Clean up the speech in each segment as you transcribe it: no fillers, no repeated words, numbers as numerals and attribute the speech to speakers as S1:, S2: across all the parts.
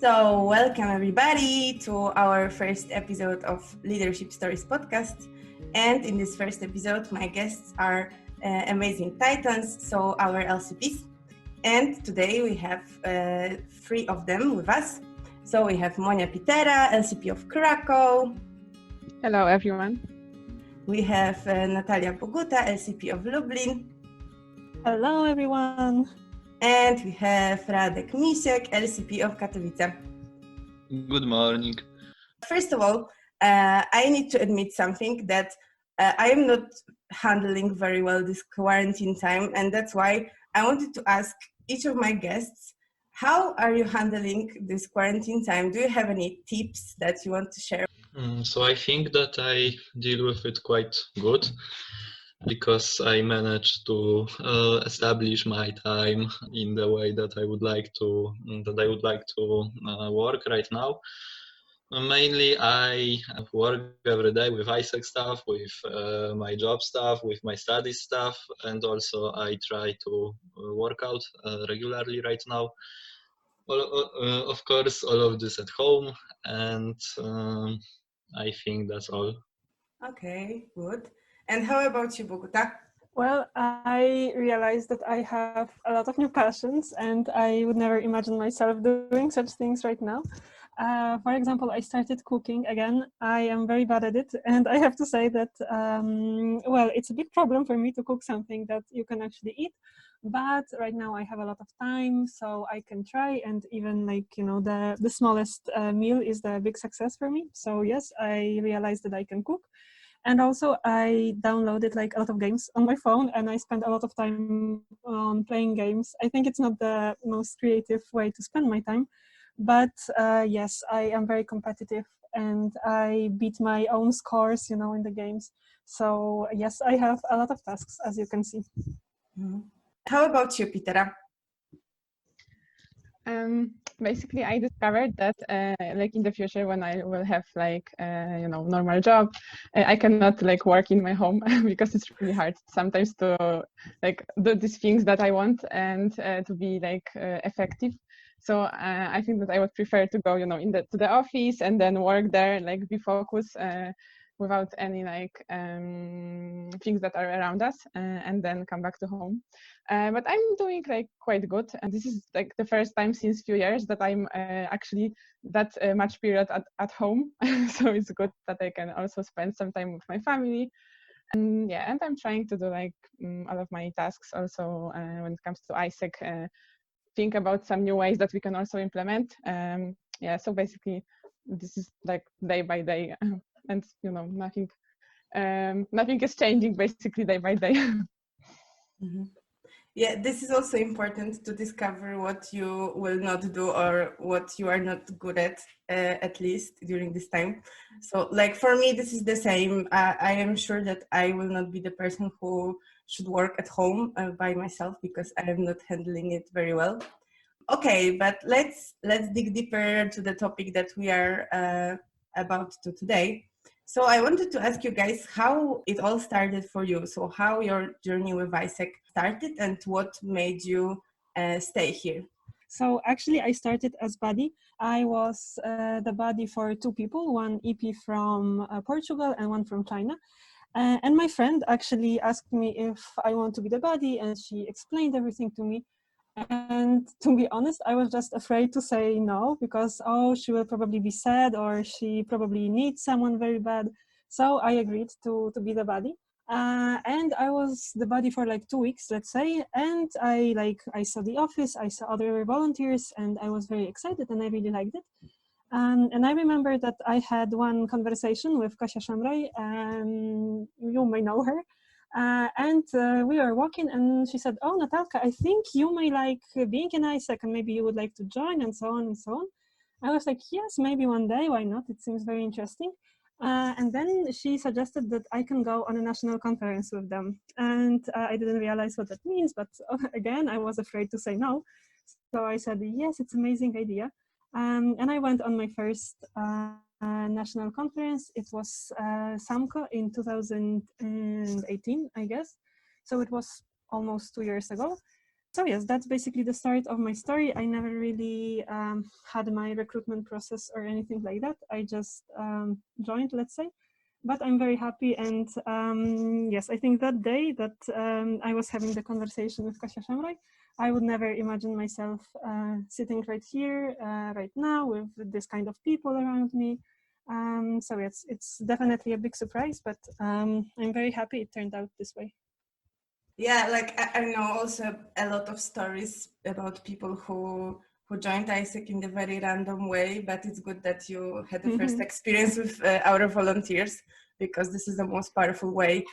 S1: So, welcome everybody to our first episode of Leadership Stories podcast. And in this first episode, my guests are amazing Titans, so our LCPs. And today we have three of them with us. So we have Monika Pitera, LCP of Krakow.
S2: Hello, everyone.
S1: We have Natalia Boguta, LCP of Lublin.
S3: Hello, everyone.
S1: And we have Radek Misiek, LCP of Katowice.
S4: Good morning.
S1: First of all, I need to admit something that I am not handling very well this quarantine time, and that's why I wanted to ask each of my guests, how are you handling this quarantine time? Do you have any tips that you want to share?
S4: So I think that I deal with it quite good because I managed to establish my time in the way that I would like to work right now. Mainly, I work every day with AIESEC stuff, with my job stuff, with my study stuff, and also I try to work out regularly right now. Of course, all of this at home, and I think that's all.
S1: Okay, good. And how about you, Bogota?
S3: Well, I realized that I have a lot of new passions and I would never imagine myself doing such things right now. For example, I started cooking again. I am very bad at it, and I have to say that, it's a big problem for me to cook something that you can actually eat. But right now I have a lot of time, so I can try, and even the smallest meal is the big success for me. So yes, I realized that I can cook. And also I downloaded a lot of games on my phone, and I spend a lot of time on playing games. I think it's not the most creative way to spend my time, but yes, I am very competitive and I beat my own scores, in the games. So yes, I have a lot of tasks, as you can see.
S1: Mm-hmm. How about you, Pitera?
S2: Basically, I discovered that in the future, when I will have normal job, I cannot work in my home because it's really hard sometimes to do these things that I want and to be effective. So I think that I would prefer to go to the office and then work there, be focused without any things that are around us, and then come back to home. But I'm doing quite good, and this is the first time since few years that I'm actually that much period at home. So it's good that I can also spend some time with my family. And yeah, and I'm trying to do all of my tasks also when it comes to AIESEC, think about some new ways that we can also implement. So basically this is day by day, and nothing is changing basically day by day.
S1: Mm-hmm. Yeah, this is also important to discover what you will not do or what you are not good at least during this time. So for me, this is the same. I am sure that I will not be the person who should work at home by myself because I am not handling it very well. Okay, but let's dig deeper to the topic that we are about to today. So I wanted to ask you guys how it all started for you. So how your journey with AIESEC started and what made you stay here?
S3: So actually I started as buddy. I was the buddy for two people, one EP from Portugal and one from China. And my friend actually asked me if I want to be the buddy, and she explained everything to me. And to be honest, I was just afraid to say no because, she will probably be sad or she probably needs someone very bad. So I agreed to be the buddy. And I was the buddy for 2 weeks, let's say. And I saw the office, I saw other volunteers, and I was very excited and I really liked it. And I remember that I had one conversation with Kasia Szamraj, and you may know her. And we were walking and she said, "Oh, Natalka, I think you may like being in AIESEC and maybe you would like to join," and so on and so on. I was like, yes, maybe one day, why not? It seems very interesting. And then she suggested that I can go on a national conference with them. And I didn't realize what that means, but again, I was afraid to say no. So I said, yes, it's an amazing idea. And I went on my first national conference. It was SAMCO in 2018, I guess. So it was almost 2 years ago. So yes, that's basically the start of my story. I never really had my recruitment process or anything like that. I just joined, let's say. But I'm very happy, and yes, I think that day that I was having the conversation with Kasia Szemraj, I would never imagine myself sitting right here, right now, with this kind of people around me. So it's definitely a big surprise, but I'm very happy it turned out this way.
S1: Yeah, like I know also a lot of stories about people who joined AIESEC in a very random way, but it's good that you had the first experience with our volunteers, because this is the most powerful way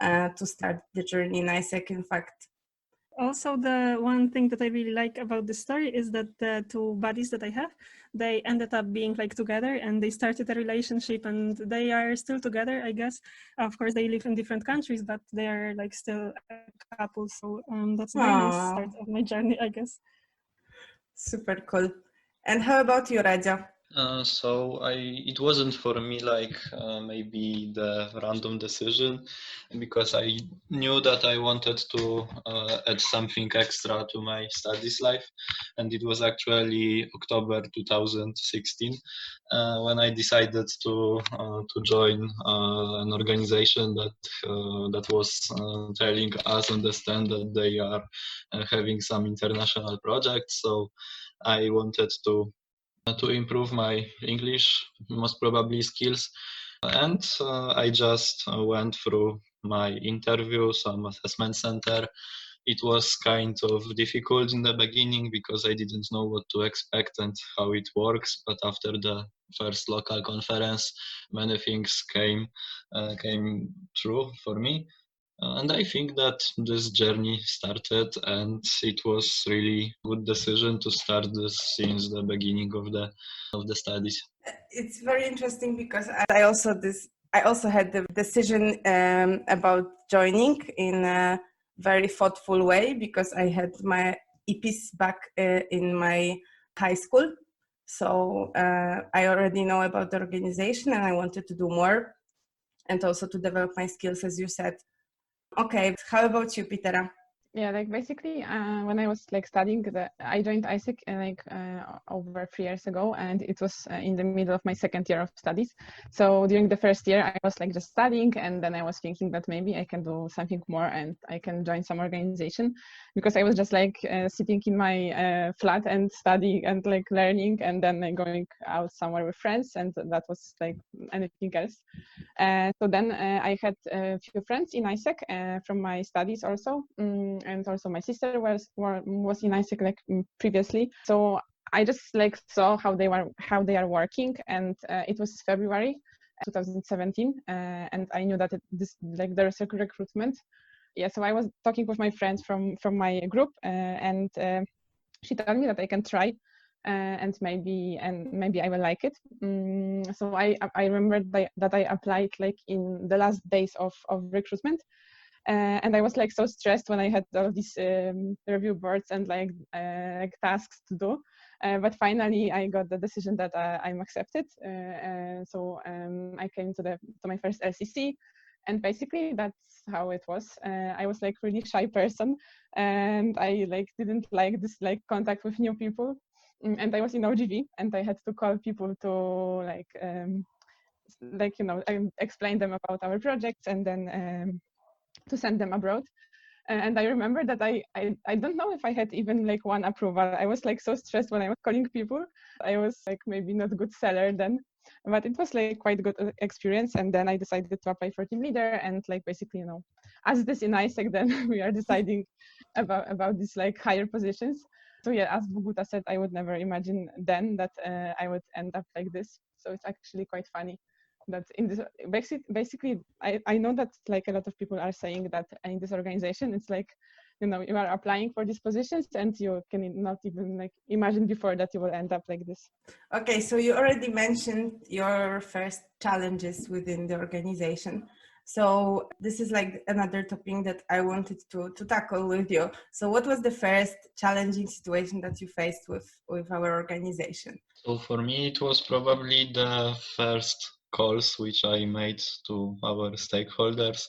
S1: to start the journey in AIESEC, in fact.
S3: Also, the one thing that I really like about this story is that the two buddies that I have, they ended up being like together, and they started a relationship, and they are still together, I guess. Of course, they live in different countries, but they are like still a couple. So that's a very nice start of my journey, I guess.
S1: Super cool. And how about you, Raja?
S4: It wasn't for me like maybe the random decision, because I knew that I wanted to add something extra to my studies life, and it was actually October 2016 when I decided to join an organization that was telling us understand that they are having some international projects. So I wanted to improve my English, most probably skills. And I just went through my interview, some assessment center. It was kind of difficult in the beginning because I didn't know what to expect and how it works. But after the first local conference, many things came true for me. And I think that this journey started, and it was really good decision to start this since the beginning of the studies.
S1: It's very interesting because I also had the decision about joining in a very thoughtful way, because I had my EPs back in my high school. So I already know about the organization, and I wanted to do more and also to develop my skills, as you said. Okay, how about you, Pitera?
S2: Yeah, like basically, when I was like studying, I joined AIESEC over 3 years ago, and it was in the middle of my second year of studies. So during the first year, I was like just studying, and then I was thinking that maybe I can do something more and I can join some organization, because I was just like sitting in my flat and studying and like learning, and then like, going out somewhere with friends, and that was like anything else. So then I had a few friends in AIESEC from my studies also, and also my sister was in AIESEC like previously. So I just like saw how they are working, and it was February 2017, and I knew that there is a recruitment. Yeah, so I was talking with my friends from my group, and she told me that I can try. And maybe I will like it. So I remember that I applied like in the last days of recruitment, and I was like so stressed when I had all these review boards and like tasks to do. But finally, I got the decision that I'm accepted. So I came to my first LCC. And basically that's how it was. I was like really shy person, and I like didn't like this like contact with new people. And I was in OGV, and I had to call people to like explain them about our projects, and then to send them abroad. And I remember that I don't know if I had even like one approval. I was like so stressed when I was calling people. I was like maybe not a good seller then, but it was like quite good experience. And then I decided to apply for team leader, and like basically, as this in AIESEC, then we are deciding about these like higher positions. So yeah, as Boguta said, I would never imagine then that I would end up like this. So it's actually quite funny that in this basically I know that like a lot of people are saying that in this organization it's like you are applying for these positions and you can not even like imagine before that you will end up like this.
S1: Okay, so you already mentioned your first challenges within the organization. So this is like another topic that I wanted to tackle with you. So what was the first challenging situation that you faced with our organization?
S4: So for me, it was probably the first calls which I made to our stakeholders.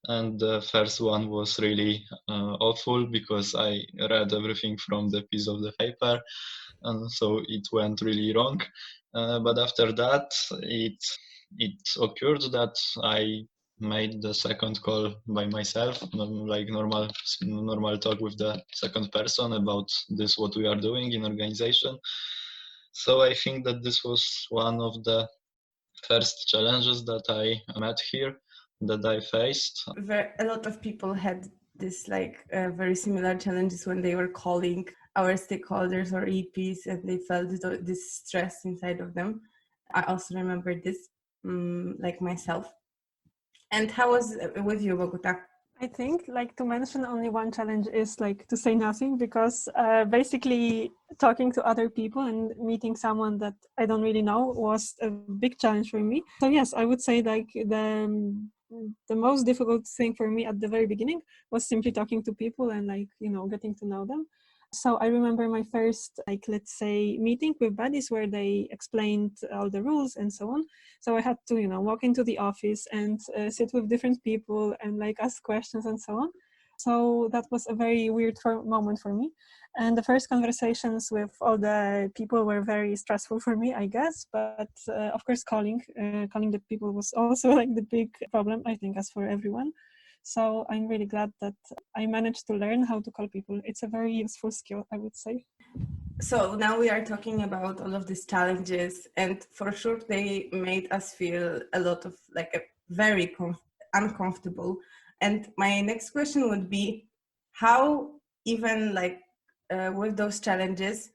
S4: And the first one was really awful because I read everything from the piece of the paper, and so it went really wrong. But after that, it occurred that I made the second call by myself, like normal talk with the second person about this what we are doing in organization. So I think that this was one of the first challenges that I met here, that I faced.
S1: A lot of people had this very similar challenges when they were calling our stakeholders or EPs, and they felt this stress inside of them. I also remember this, like myself. And how was it with you, Boguta?
S3: I think to mention only one challenge is to say nothing, because basically talking to other people and meeting someone that I don't really know was a big challenge for me. So yes, I would say the most difficult thing for me at the very beginning was simply talking to people and getting to know them. So I remember my first, let's say, meeting with buddies where they explained all the rules and so on. So I had to, walk into the office and sit with different people and ask questions and so on. So that was a very weird moment for me. And the first conversations with all the people were very stressful for me, I guess. But of course, calling the people was also the big problem, I think, as for everyone. So I'm really glad that I managed to learn how to call people. It's a very useful skill, I would say.
S1: So now we are talking about all of these challenges, and for sure they made us feel a lot of very uncomfortable. And my next question would be, how even with those challenges,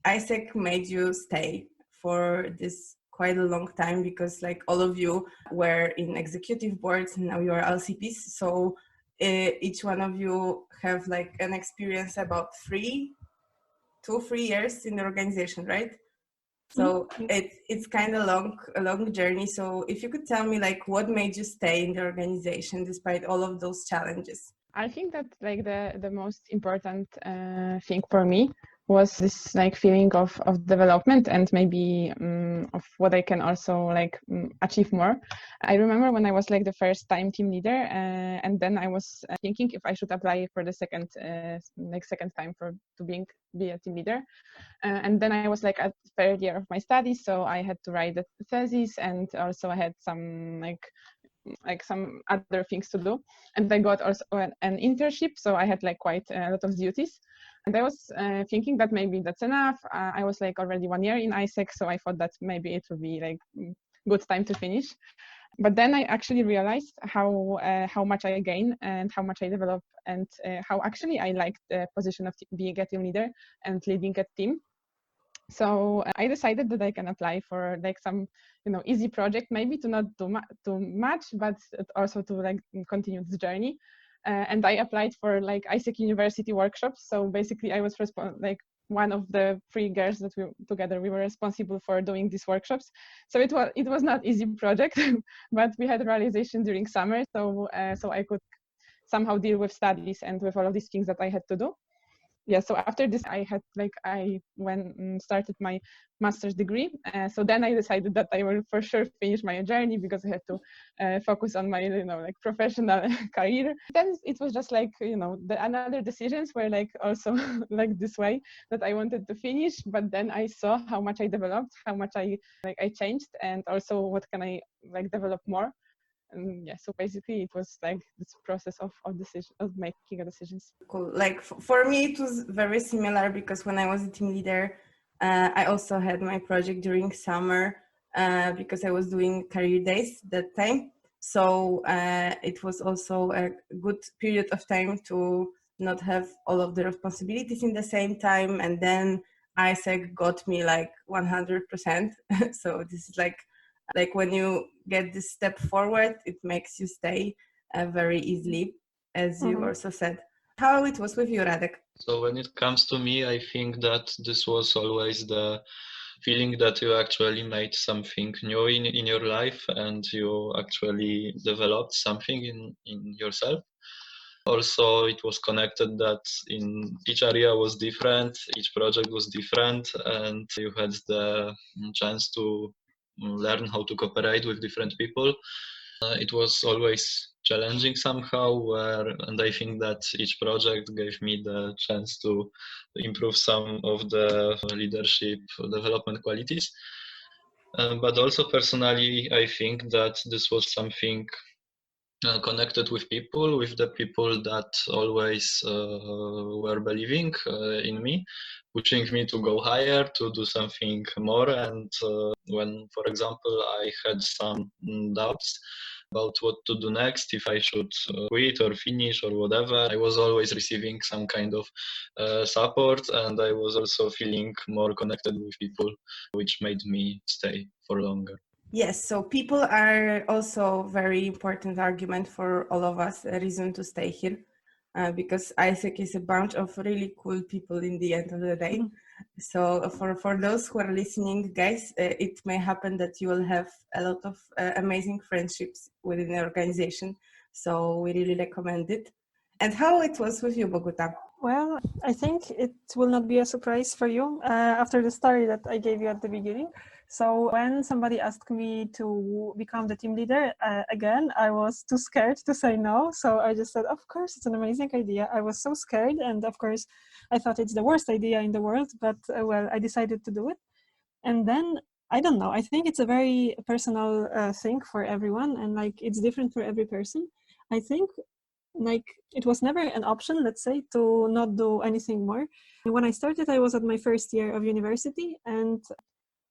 S1: AIESEC made you stay for this quite a long time, because all of you were in executive boards and now you are LCPs. So each one of you have an experience about 2-3 years in the organization, right? So it's kind of a long journey. So if you could tell me what made you stay in the organization despite all of those challenges?
S2: I think that the most important thing for me was this feeling of development and maybe of what I can also achieve more. I remember when I was the first time team leader, and then I was thinking if I should apply for the second time to be a team leader. And then I was at third year of my studies, so I had to write the thesis, and also I had some some other things to do, and I got also an internship, so I had quite a lot of duties. And I was thinking that maybe that's enough. I was already 1 year in AIESEC, so I thought that maybe it would be good time to finish. But then I actually realized how much I gain and how much I develop, and how actually I like the position of being a team leader and leading a team. So I decided that I can apply for some easy project, maybe to not do too much, but also to continue this journey. And I applied for AIESEC university workshops. So basically I was one of the 3 girls that we were responsible for doing these workshops. So it was not easy project, but we had realization during summer, so I could somehow deal with studies and with all of these things that I had to do. Yeah, so after this I had I went and started my master's degree. So then I decided that I will for sure finish my journey, because I had to focus on my professional career. Then it was just another decisions were also this way, that I wanted to finish, but then I saw how much I developed, how much I changed, and also what can I develop more. And yeah, so basically it was this process of making a decisions.
S1: Cool. For me it was very similar, because when I was a team leader, I also had my project during summer, because I was doing career days that time. So it was also a good period of time to not have all of the responsibilities in the same time. And then AIESEC got me 100%. So this is when you get this step forward, it makes you stay very easily, as you also said. How it was with you, Radek?
S4: So when it comes to me, I think that this was always the feeling that you actually made something new in your life, and you actually developed something in yourself. Also, it was connected that in each area was different, each project was different, and you had the chance to learn how to cooperate with different people. It was always challenging somehow, and I think that each project gave me the chance to improve some of the leadership development qualities. But also personally, I think that this was something connected with the people that always were believing in me, pushing me to go higher, to do something more. And when, for example, I had some doubts about what to do next, if I should quit or finish or whatever, I was always receiving some kind of support, and I was also feeling more connected with people, which made me stay for longer.
S1: Yes, so people are also very important argument for all of us, a reason to stay here, because AIESEC is a bunch of really cool people in the end of the day. So for those who are listening, guys, it may happen that you will have a lot of amazing friendships within the organization. So we really recommend it. And how it was with you, Boguta?
S3: Well, I think it will not be a surprise for you after the story that I gave you at the beginning. So when somebody asked me to become the team leader, again, I was too scared to say no. So I just said, of course, it's an amazing idea. I was so scared. And of course, I thought it's the worst idea in the world, but well, I decided to do it. And then, I don't know, I think it's a very personal thing for everyone. And like, it's different for every person. I think like it was never an option, let's say, to not do anything more. When I started, I was at my first year of university, and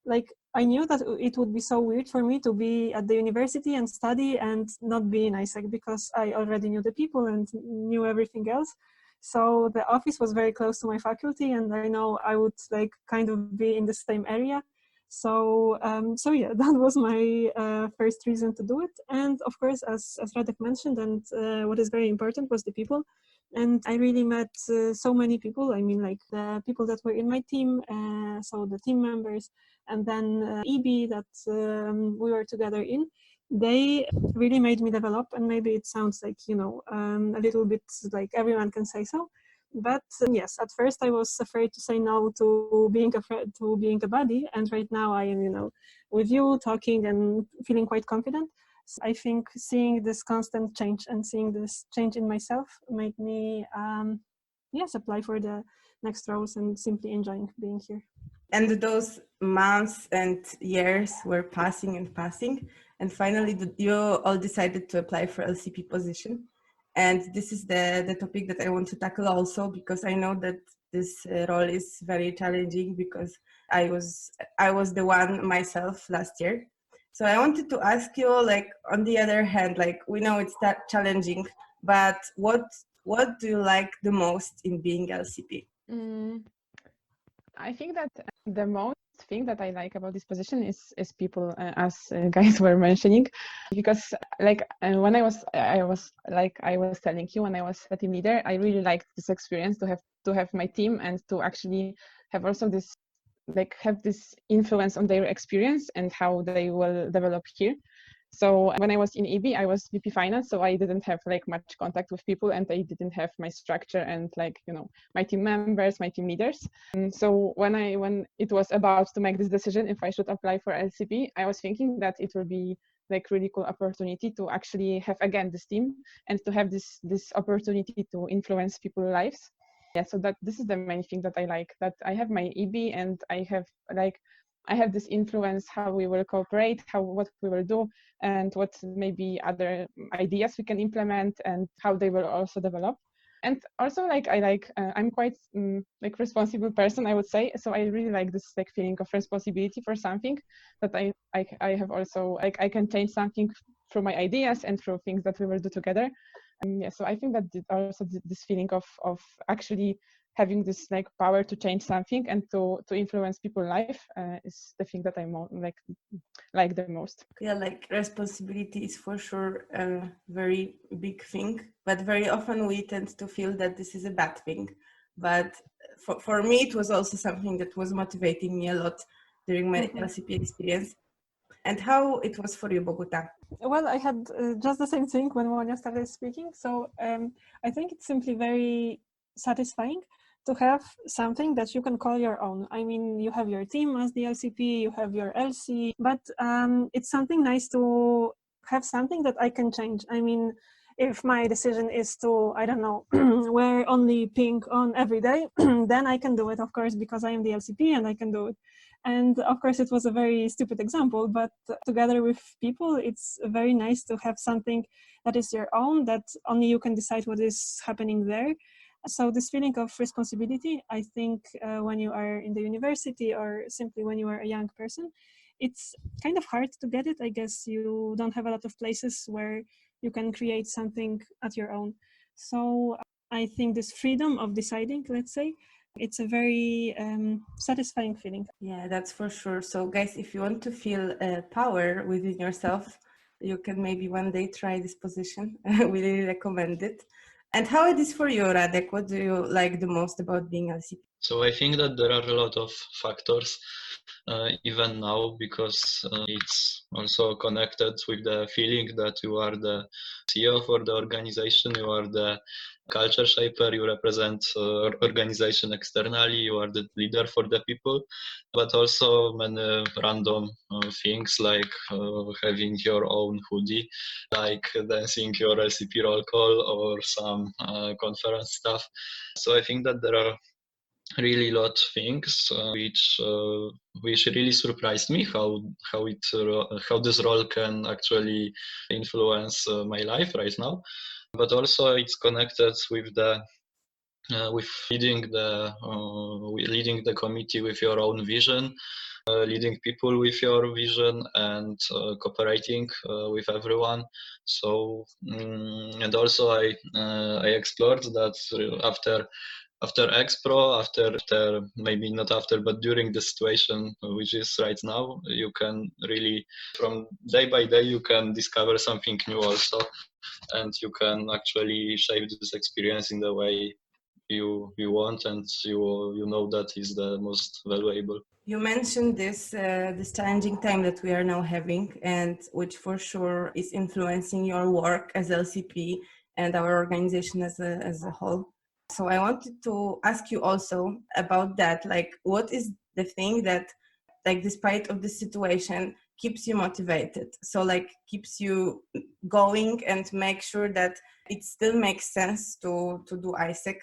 S3: like I knew that it would be so weird for me to be at the university and study and not be in AIESEC, because I already knew the people and knew everything else. So the office was very close to my faculty, and I know I would like kind of be in the same area. So yeah, that was my first reason to do it. And of course, as Radek mentioned, and what is very important was the people. And I really met so many people. I mean, like the people that were in my team, so the team members, and then EB that we were together in. They really made me develop, and maybe it sounds like, you know, a little bit like everyone can say so. But yes, at first I was afraid to say no to being a buddy, and right now I am, you know, with you talking and feeling quite confident. So I think seeing this constant change and seeing this change in myself made me, yes, apply for the next roles and simply enjoying being here.
S1: And those months and years were passing and passing, and finally you all decided to apply for LCP position. And this is the topic that I want to tackle also, because I know that this role is very challenging, because I was the one myself last year. So I wanted to ask you, like, on the other hand, like, we know it's that challenging, but what do you like the most in being LCP?
S2: I think that the most thing that I like about this position is people, as guys were mentioning, because like when I was telling you, when I was a team leader, I really liked this experience to have my team and to actually have also this, like, have this influence on their experience and how they will develop here. So when I was in EB, I was VP Finance, so I didn't have like much contact with people, and I didn't have my structure and, like, you know, my team members, my team leaders. And so when it was about to make this decision if I should apply for LCP, I was thinking that it will be like really cool opportunity to actually have again this team and to have this opportunity to influence people's lives. Yeah, so that this is the main thing that I like, that I have my EB and I have this influence, how we will cooperate, what we will do, and what maybe other ideas we can implement, and how they will also develop. And also, like, I'm quite like responsible person, I would say. So I really like this like feeling of responsibility for something, that I have also, like, I can change something through my ideas and through things that we will do together. Yeah, so I think that also this feeling of actually having this like power to change something and to influence people's life is the thing that I like the most.
S1: Yeah, like responsibility is for sure a very big thing, but very often we tend to feel that this is a bad thing. But for me, it was also something that was motivating me a lot during my LCP experience. And how it was for you, Boguta?
S3: Well, I had just the same thing when Monia started speaking. So I think it's simply very satisfying to have something that you can call your own. I mean, you have your team as the LCP, you have your LC, but it's something nice to have something that I can change. I mean, if my decision is to, I don't know, wear only pink on every day, then I can do it, of course, because I am the LCP and I can do it. And of course, it was a very stupid example, but together with people, it's very nice to have something that is your own, that only you can decide what is happening there. So this feeling of responsibility, I think when you are in the university or simply when you are a young person, it's kind of hard to get it. I guess you don't have a lot of places where you can create something at your own. So I think this freedom of deciding, let's say, it's a very satisfying feeling.
S1: Yeah, that's for sure. So guys, if you want to feel power within yourself, you can maybe one day try this position. We really recommend it. And how it is for you, Radek? What do you like the most about being LCP?
S4: So I think that there are a lot of factors even now, because it's also connected with the feeling that you are the CEO for the organization, you are the culture shaper, you represent organization externally, you are the leader for the people, but also many random things like having your own hoodie, like dancing your LCP roll call or some conference stuff. So I think that there are really lot of things which really surprised me how this role can actually influence my life right now, but also it's connected with the with leading the committee with your own vision, leading people with your vision, and cooperating with everyone. So and also I explored that after Expro, after maybe not after, but during the situation which is right now, you can really, from day by day, you can discover something new also, and you can actually shape this experience in the way you want, and you know that is the most valuable.
S1: You mentioned this challenging time that we are now having, and which for sure is influencing your work as LCP and our organization as a whole. So I wanted to ask you also about that. Like, what is the thing that, like, despite of the situation, keeps you motivated? So, like, keeps you going and make sure that it still makes sense to do AIESEC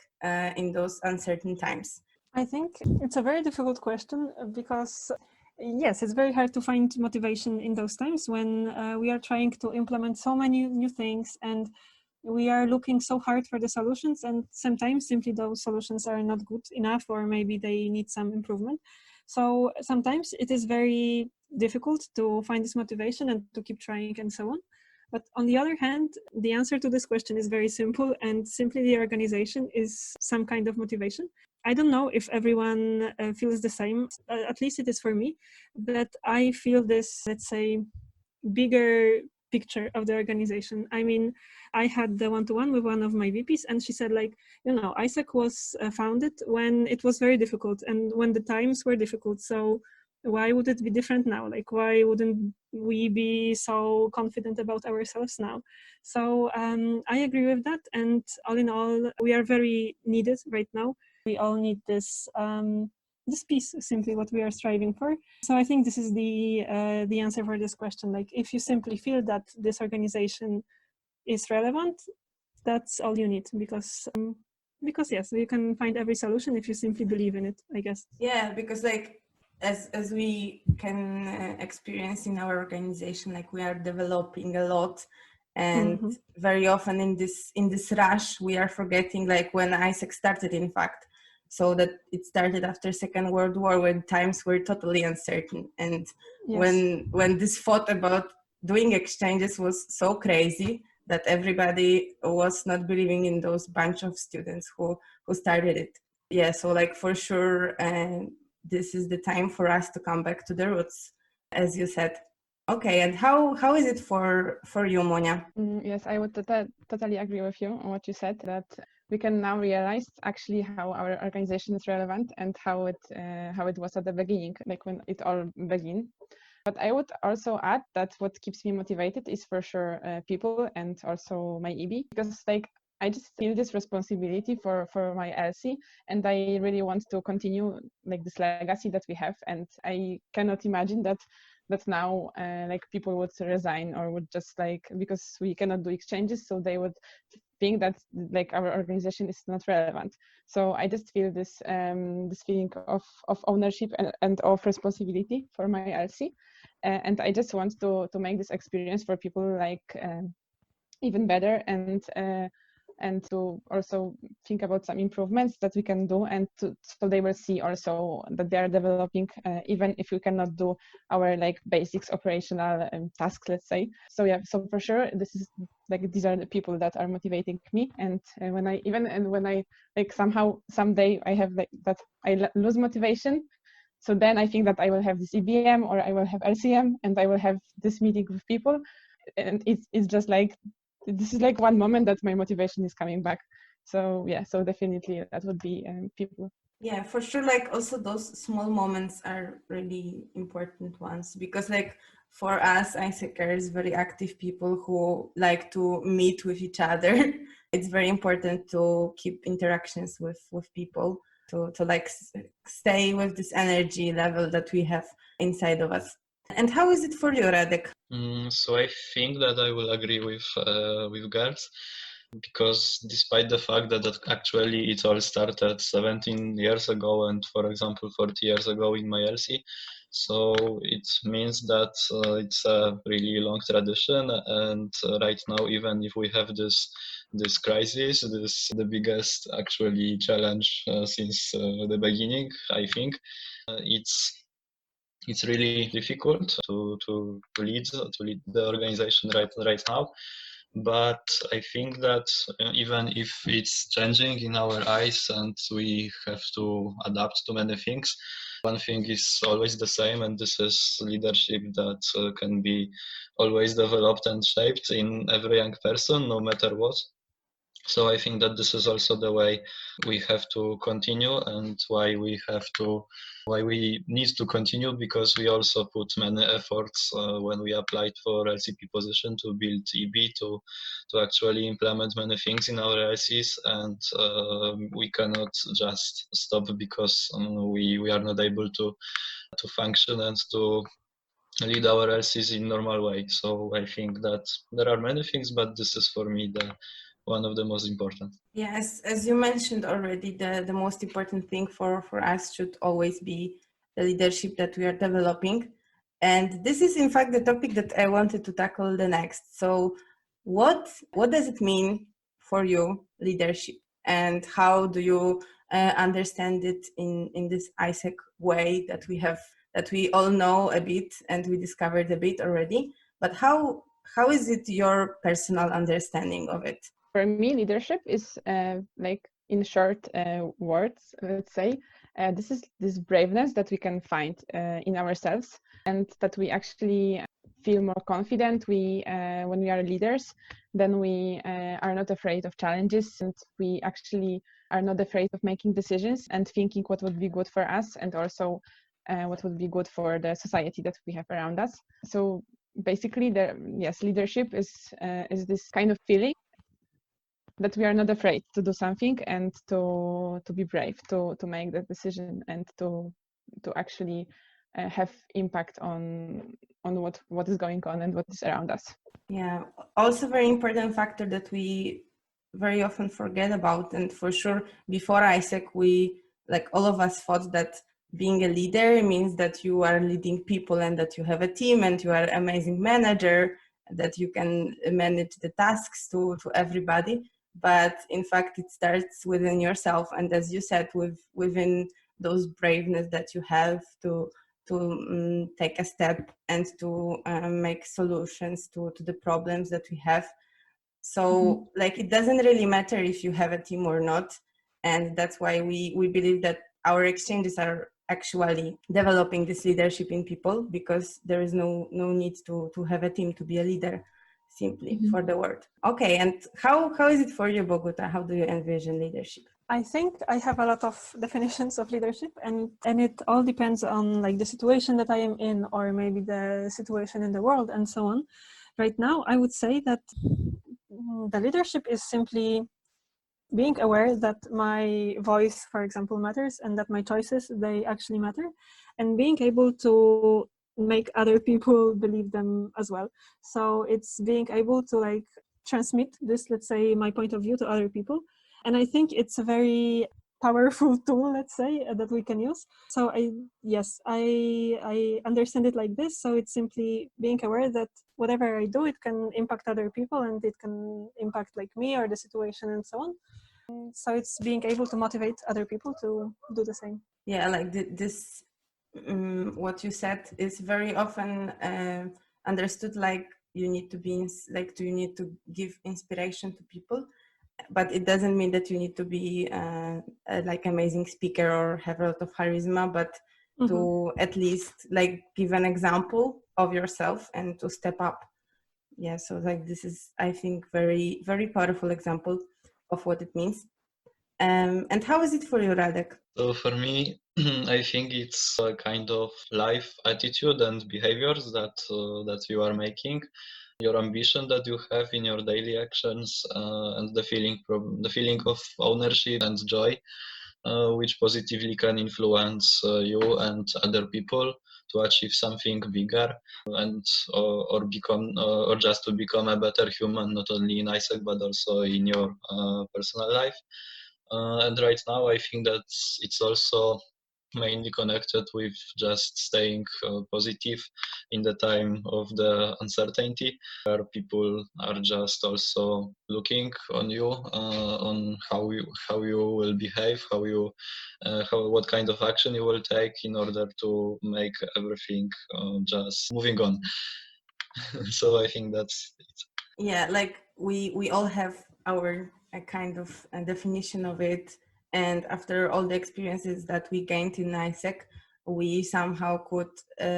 S1: in those uncertain times.
S3: I think it's a very difficult question because, yes, it's very hard to find motivation in those times when we are trying to implement so many new things and we are looking so hard for the solutions, and sometimes simply those solutions are not good enough, or maybe they need some improvement. So sometimes it is very difficult to find this motivation and to keep trying and so on. But on the other hand, the answer to this question is very simple, and simply the organization is some kind of motivation. I don't know if everyone feels the same, at least it is for me, that I feel this, let's say, bigger picture of the organization. I mean, I had the one-to-one with one of my VPs, and she said, like, you know, AIESEC was founded when it was very difficult and when the times were difficult. So why would it be different now? Like, why wouldn't we be so confident about ourselves now? So I agree with that. And all in all, we are very needed right now. We all need this this piece, simply what we are striving for. So I think this is the answer for this question. Like, if you simply feel that this organization is relevant, that's all you need, because yes, you can find every solution if you simply believe in it, I guess.
S1: Yeah, because like as we can experience in our organization, like we are developing a lot, and very often in this rush we are forgetting, like when AIESEC started, in fact. So that it started after Second World War, when times were totally uncertain, and
S3: Yes.
S1: when this thought about doing exchanges was so crazy that everybody was not believing in those bunch of students who started it. Yeah, so like for sure, this is the time for us to come back to the roots, as you said. Okay, and how is it for you, Monia?
S2: Yes, I would totally agree with you on what you said, that we can now realize actually how our organization is relevant and how it was at the beginning, like when it all began. But I would also add that what keeps me motivated is for sure people and also my EB, because like I just feel this responsibility for my LC, and I really want to continue like this legacy that we have. And I cannot imagine that now like people would resign or would just like, because we cannot do exchanges, so they would think that like our organization is not relevant. So I just feel this this feeling of ownership and of responsibility for my LC, and I just want to make this experience for people like even better, and to also think about some improvements that we can do, and so they will see also that they are developing, even if we cannot do our like basics operational tasks, let's say. So yeah, so for sure this is like, these are the people that are motivating me. And when I like somehow someday I have like that I lose motivation, so then I think that I will have this EBM or I will have LCM and I will have this meeting with people, and it's just like, this is like one moment that my motivation is coming back. So yeah, so definitely that would be people.
S1: Yeah, for sure. Like also those small moments are really important ones, because like for us AIESECers, very active people who like to meet with each other, it's very important to keep interactions with people, to like stay with this energy level that we have inside of us. And how is it for you, Radek?
S4: So I think that I will agree with girls, because despite the fact that actually it all started 17 years ago and, for example, 40 years ago in my LC, so it means that it's a really long tradition. And right now, even if we have this crisis, this the biggest actually challenge since the beginning, I think it's really difficult to lead the organization right now. But I think that even if it's changing in our eyes and we have to adapt to many things, one thing is always the same, and this is leadership that can be always developed and shaped in every young person, no matter what. So I think that this is also the way we have to continue, and why we need to continue, because we also put many efforts when we applied for LCP position to build EB, to actually implement many things in our LCs, and we cannot just stop because we are not able to function and to lead our LCs in normal way. So I think that there are many things, but this is for me one of the most important.
S1: Yes, as you mentioned already, the most important thing for us should always be the leadership that we are developing. And this is in fact the topic that I wanted to tackle the next. So what does it mean for you, leadership? And how do you understand it in this AIESEC way that we have, that we all know a bit and we discovered a bit already? But how is it your personal understanding of it?
S2: For me, leadership is like, in short words, let's say, this is this braveness that we can find in ourselves, and that we actually feel more confident. We when we are leaders, then we are not afraid of challenges, and we actually are not afraid of making decisions and thinking what would be good for us, and also what would be good for the society that we have around us. So basically, leadership is this kind of feeling that we are not afraid to do something and to be brave, to make that decision, and to actually have impact on what is going on and what is around us.
S1: Yeah, also very important factor that we very often forget about, and for sure before AIESEC, we, like all of us, thought that being a leader means that you are leading people and that you have a team and you are an amazing manager, that you can manage the tasks to everybody. But in fact, it starts within yourself, and as you said, within those braveness that you have to take a step and to make solutions to the problems that we have. So like, it doesn't really matter if you have a team or not, and that's why we believe that our exchanges are actually developing this leadership in people, because there is no need to have a team to be a leader, simply for the word. Okay, and how is it for you, Boguta? How do you envision leadership?
S3: I think I have a lot of definitions of leadership, and it all depends on like the situation that I am in, or maybe the situation in the world and so on. Right now, I would say that the leadership is simply being aware that my voice, for example, matters, and that my choices, they actually matter, and being able to make other people believe them as well. So it's being able to like transmit this, let's say, my point of view to other people. And I think it's a very powerful tool, let's say, that we can use. So I understand it like this. So it's simply being aware that whatever I do, it can impact other people, and it can impact like me or the situation and so on. So it's being able to motivate other people to do the same.
S1: Yeah, like this, what you said is very often understood like you need to be you need to give inspiration to people, but it doesn't mean that you need to be like amazing speaker or have a lot of charisma, but to at least like give an example of yourself and to step up. Yeah, so like this is, I think, very, very powerful example of what it means. And how is it for you, Radek?
S4: So for me, I think it's a kind of life attitude and behaviors that you are making, your ambition that you have in your daily actions, and the feeling of ownership and joy, which positively can influence you and other people to achieve something bigger, and or become or just to become a better human, not only in AIESEC but also in your personal life. And right now, I think that it's also mainly connected with just staying positive in the time of the uncertainty, where people are just also looking on you, on how you will behave, what kind of action you will take in order to make everything just moving on. So I think that's it.
S1: Yeah, like we all have our kind of a definition of it, and after all the experiences that we gained in AIESEC, we somehow could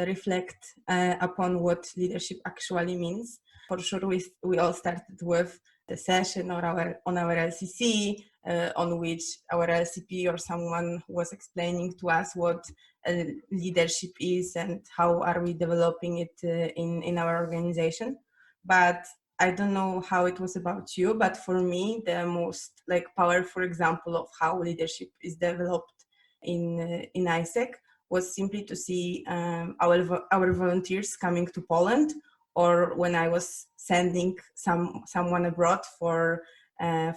S1: reflect upon what leadership actually means. For sure, we all started with the session or on our LCC, on which our LCP or someone was explaining to us what leadership is and how are we developing it in our organization. But I don't know how it was about you, but for me, the most like powerful example of how leadership is developed in AIESEC was simply to see our volunteers coming to Poland, or when I was sending someone abroad for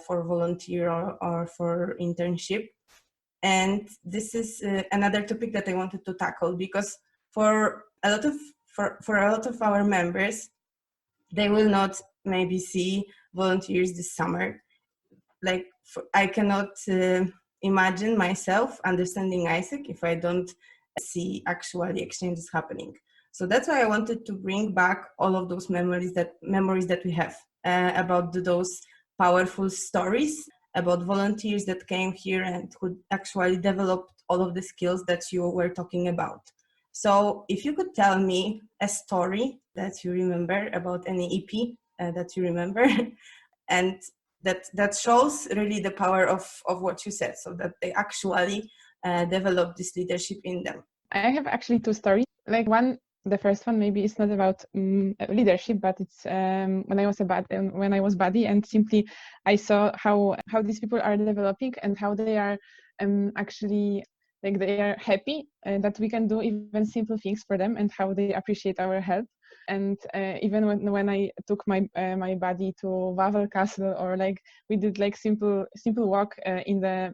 S1: volunteer or for internship. And this is another topic that I wanted to tackle, because for a lot of our members, they will not maybe see volunteers this summer. Like I cannot imagine myself understanding AIESEC if I don't see actually exchanges happening. So that's why I wanted to bring back all of those memories that we have about those powerful stories about volunteers that came here and who actually developed all of the skills that you were talking about. So if you could tell me a story that you remember about any EP that you remember, and that shows really the power of what you said, so that they actually develop this leadership in them.
S2: I have actually two stories. Like the first one maybe it's not about leadership, but it's when I was buddy, and simply I saw how these people are developing and how they are actually like they are happy that we can do even simple things for them, and how they appreciate our help. And even when I took my buddy to Wawel Castle, or like we did like simple walk in the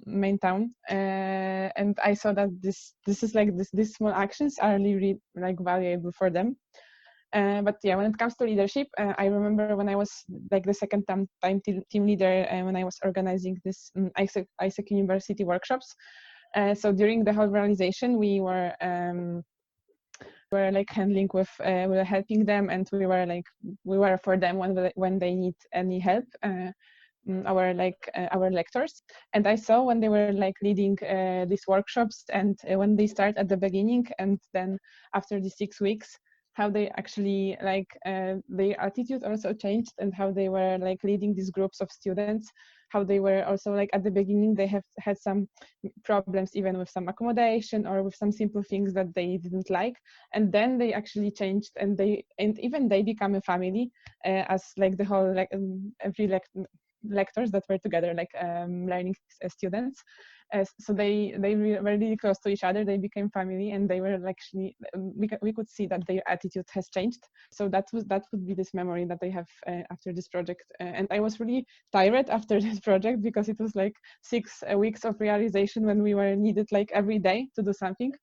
S2: main town, and I saw that this is like these small actions are really like valuable for them. But yeah, when it comes to leadership, I remember when I was like the second time team leader, when I was organizing this AIESEC University workshops. So during the whole realization, we were like handling with we were helping them, and we were for them when they need any help, our lectors. And I saw when they were like leading these workshops, and when they start at the beginning, and then after the 6 weeks, how they actually like their attitude also changed, and how they were like leading these groups of students, how they were also like at the beginning they have had some problems even with some accommodation or with some simple things that they didn't like, and then they actually changed, and even they become a family, as like the whole like every lectors that were together, like learning students. So they were really close to each other. They became family, and they were actually we could see that their attitude has changed. So that would be this memory that I have after this project. And I was really tired after this project because it was like 6 weeks of realization when we were needed like every day to do something.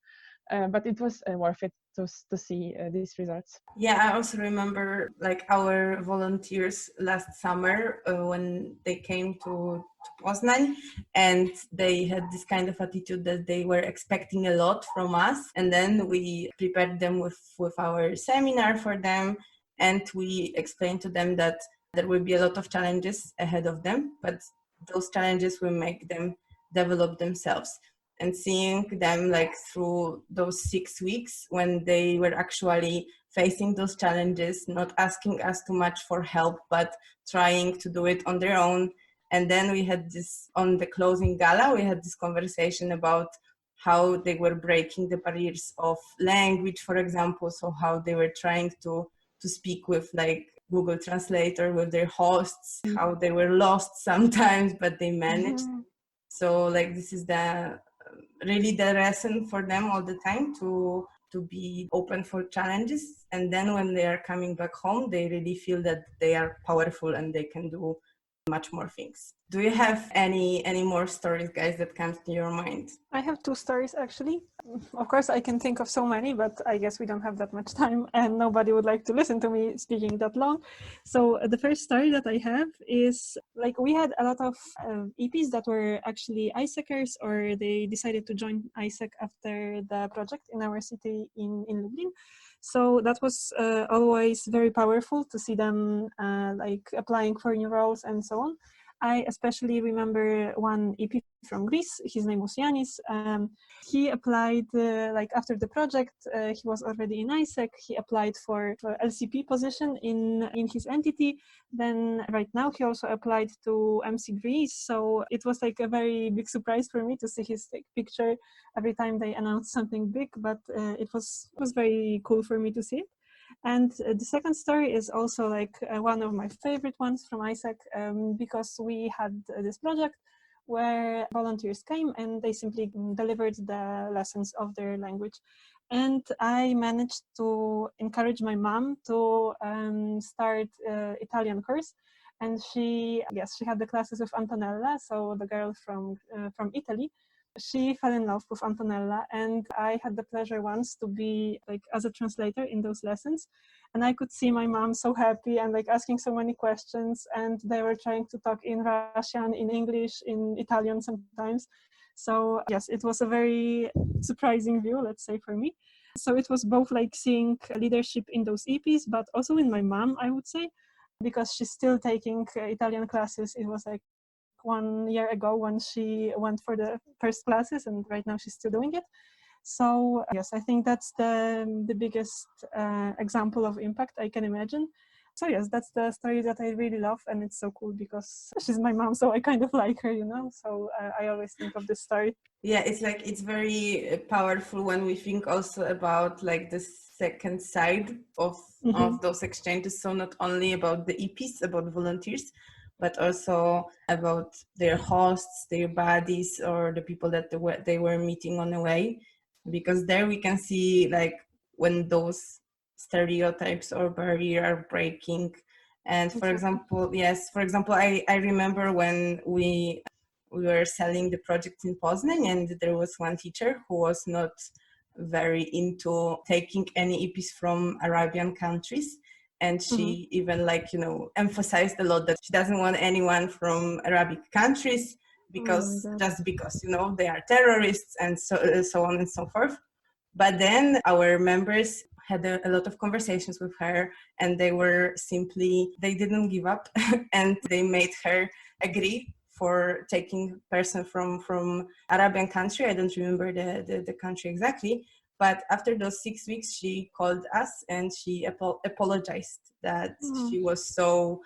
S2: But it was worth it to see these results.
S1: Yeah, I also remember like our volunteers last summer when they came to Poznan, and they had this kind of attitude that they were expecting a lot from us. And then we prepared them with our seminar for them, and we explained to them that there will be a lot of challenges ahead of them, but those challenges will make them develop themselves. And seeing them like through those 6 weeks when they were actually facing those challenges, not asking us too much for help, but trying to do it on their own. And then we had this, on the closing gala, we had this conversation about how they were breaking the barriers of language, for example. So how they were trying to speak with like Google Translator with their hosts, how they were lost sometimes, but they managed. So like this is the really the lesson for them all the time, to be open for challenges. And then when they are coming back home, they really feel that they are powerful and they can do much more things. Do you have any more stories, guys, that comes to your mind?
S3: I have 2 stories actually. Of course, I can think of so many, but I guess we don't have that much time and nobody would like to listen to me speaking that long. So the first story that I have is like we had a lot of EPs that were actually AIESECers, or they decided to join AIESEC after the project in our city in Lublin. So that was always very powerful to see them like applying for new roles and so on. I especially remember one EP from Greece. His name was Yanis. He applied like after the project. He was already in AIESEC. He applied for LCP position in his entity. Then right now he also applied to MC Greece. So it was like a very big surprise for me to see his like, picture every time they announced something big. But it was very cool for me to see it. And the second story is also like one of my favorite ones from AIESEC, because we had this project where volunteers came and they simply delivered the lessons of their language. And I managed to encourage my mom to start Italian course. And she had the classes with Antonella, so the girl from Italy. She fell in love with Antonella, and I had the pleasure once to be like as a translator in those lessons, and I could see my mom so happy and like asking so many questions, and they were trying to talk in Russian, in English, in Italian sometimes. So yes, it was a very surprising view, let's say, for me. So it was both like seeing leadership in those EPs, but also in my mom, I would say, because she's still taking Italian classes. It was like 1 year ago when she went for the first classes, and right now she's still doing it. So yes, I think that's the biggest example of impact I can imagine. So yes, that's the story that I really love, and it's so cool because she's my mom, so I kind of like her, you know. So I always think of this story.
S1: Yeah, it's like it's very powerful when we think also about like the second side of those exchanges. So not only about the EPs, about volunteers, but also about their hosts, their buddies, or the people that they were meeting on the way. Because there we can see like when those stereotypes or barrier are breaking. And for example, I remember when we were selling the project in Poznan, and there was one teacher who was not very into taking any EPs from Arabian countries. And she even emphasized a lot that she doesn't want anyone from Arabic countries because they are terrorists and so on and so forth. But then our members had a lot of conversations with her, and they didn't give up and they made her agree for taking person from Arabian country. I don't remember the country exactly. But after those 6 weeks, she called us and she apologized that she was so,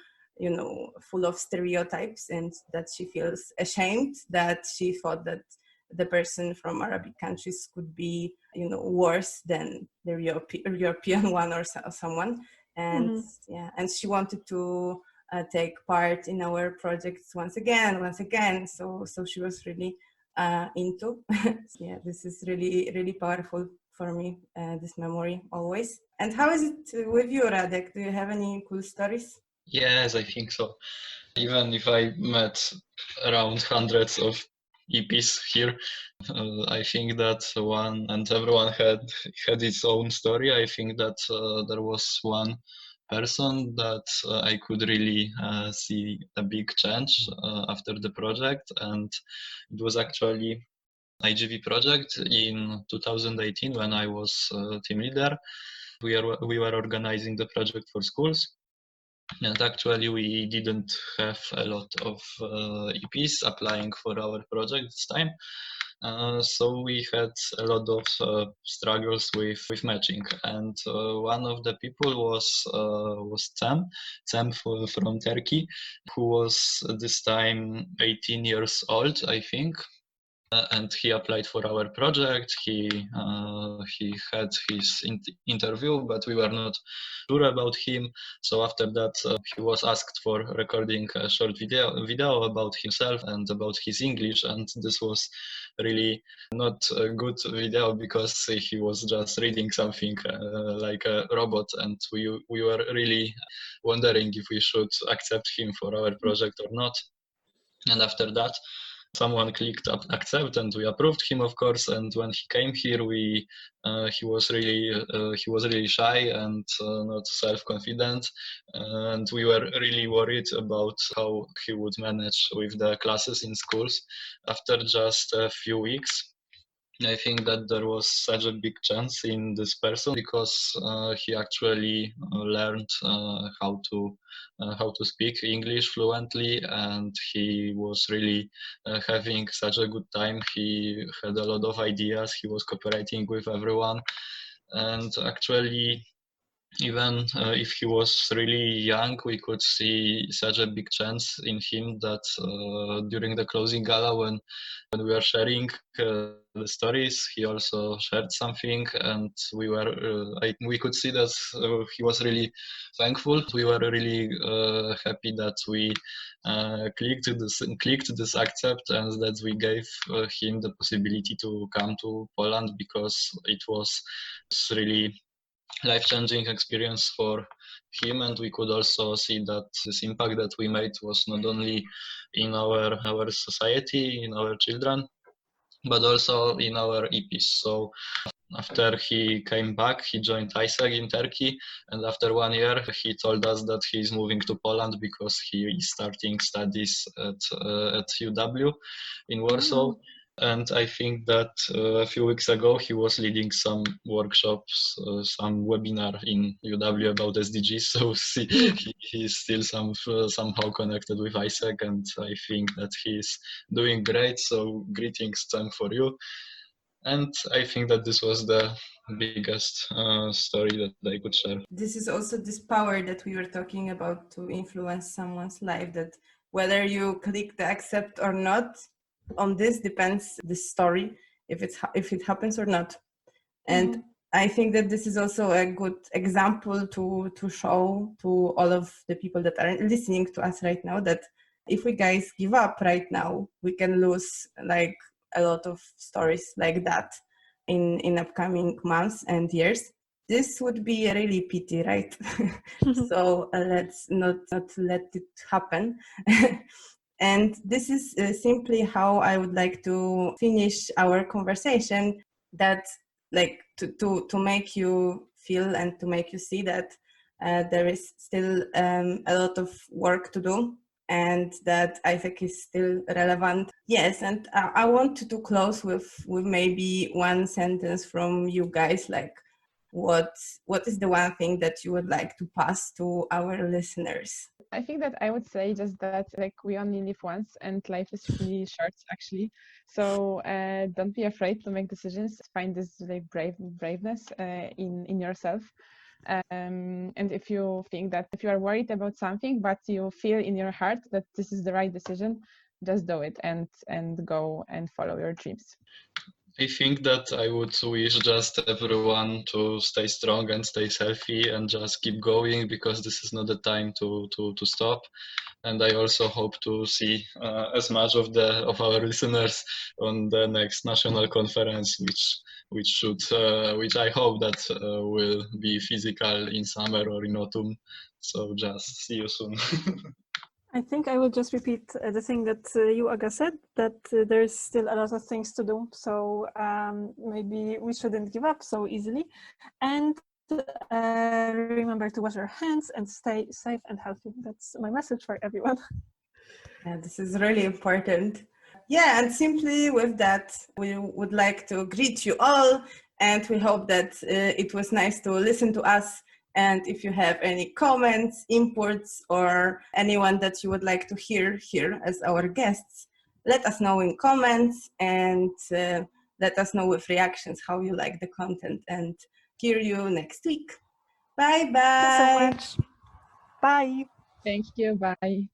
S1: full of stereotypes, and that she feels ashamed that she thought that the person from Arabic countries could be, worse than the European one or someone. And and she wanted to take part in our projects once again. So she was really into. Yeah, this is really, really powerful for me, this memory always. And how is it with you, Radek? Do you have any cool stories?
S4: Yes, I think so. Even if I met around hundreds of EPs here, I think that one and everyone had its own story. I think that there was one person that I could really see a big change after the project, and it was actually IGV project in 2018 when I was team leader. We were organizing the project for schools. And actually, we didn't have a lot of EPs applying for our project this time. So we had a lot of struggles with matching. And one of the people was Sam from Turkey, who was this time 18 years old, I think. And he applied for our project. He had his interview, but we were not sure about him. So after that, he was asked for recording a short video about himself and about his English. And this was really not a good video because he was just reading something like a robot, and we were really wondering if we should accept him for our project or not. And after that, someone clicked accept, and we approved him, of course. And when he came here, he was really shy and not self-confident, and we were really worried about how he would manage with the classes in schools. After just a few weeks, I think that there was such a big chance in this person because he actually learned how to speak English fluently, and he was really having such a good time. He had a lot of ideas. He was cooperating with everyone, and actually, even if he was really young, we could see such a big chance in him that during the closing gala, when we were sharing the stories, he also shared something, and we could see that he was really thankful. We were really happy that we clicked this accept, and that we gave him the possibility to come to Poland, because it was really life-changing experience for him. And we could also see that this impact that we made was not only in our society, in our children, but also in our EPs. So after he came back, he joined AIESEC in Turkey, and after 1 year, he told us that he's moving to Poland because he is starting studies at UW in Warsaw. And I think that a few weeks ago, he was leading some workshops, some webinar in UW about SDGs. So he's still somehow connected with AIESEC, and I think that he's doing great. So greetings, Sam, for you. And I think that this was the biggest story that I could share.
S1: This is also this power that we were talking about to influence someone's life, that whether you click the accept or not, on this depends the story, if it happens or not. And I think that this is also a good example to show to all of the people that are listening to us right now, that if we guys give up right now, we can lose like a lot of stories like that in upcoming months and years. This would be a really pity, right? So let's not let it happen. And this is simply how I would like to finish our conversation, that like to make you feel and to make you see that there is still a lot of work to do, and that AIESEC is still relevant. Yes, and I want to close with maybe one sentence from you guys, like what is the one thing that you would like to pass to our listeners?
S2: I think that I would say just that like we only live once, and life is really short actually. So don't be afraid to make decisions. Find this like braveness in yourself. And if you think that if you are worried about something, but you feel in your heart that this is the right decision, just do it and go and follow your dreams.
S4: I think that I would wish just everyone to stay strong and stay healthy and just keep going, because this is not the time to stop. And I also hope to see as much of our listeners on the next national conference, which I hope that will be physical in summer or in autumn. So just see you soon.
S3: I think I will just repeat the thing that you, Aga, said, that there's still a lot of things to do. So maybe we shouldn't give up so easily. And remember to wash your hands and stay safe and healthy. That's my message for everyone.
S1: Yeah, this is really important. Yeah, and simply with that, we would like to greet you all, and we hope that it was nice to listen to us. And if you have any comments, inputs, or anyone that you would like to hear here as our guests, let us know in comments, and let us know with reactions how you like the content, and hear you next week. Bye bye.
S3: Thanks so much. Bye.
S2: Thank you. Bye.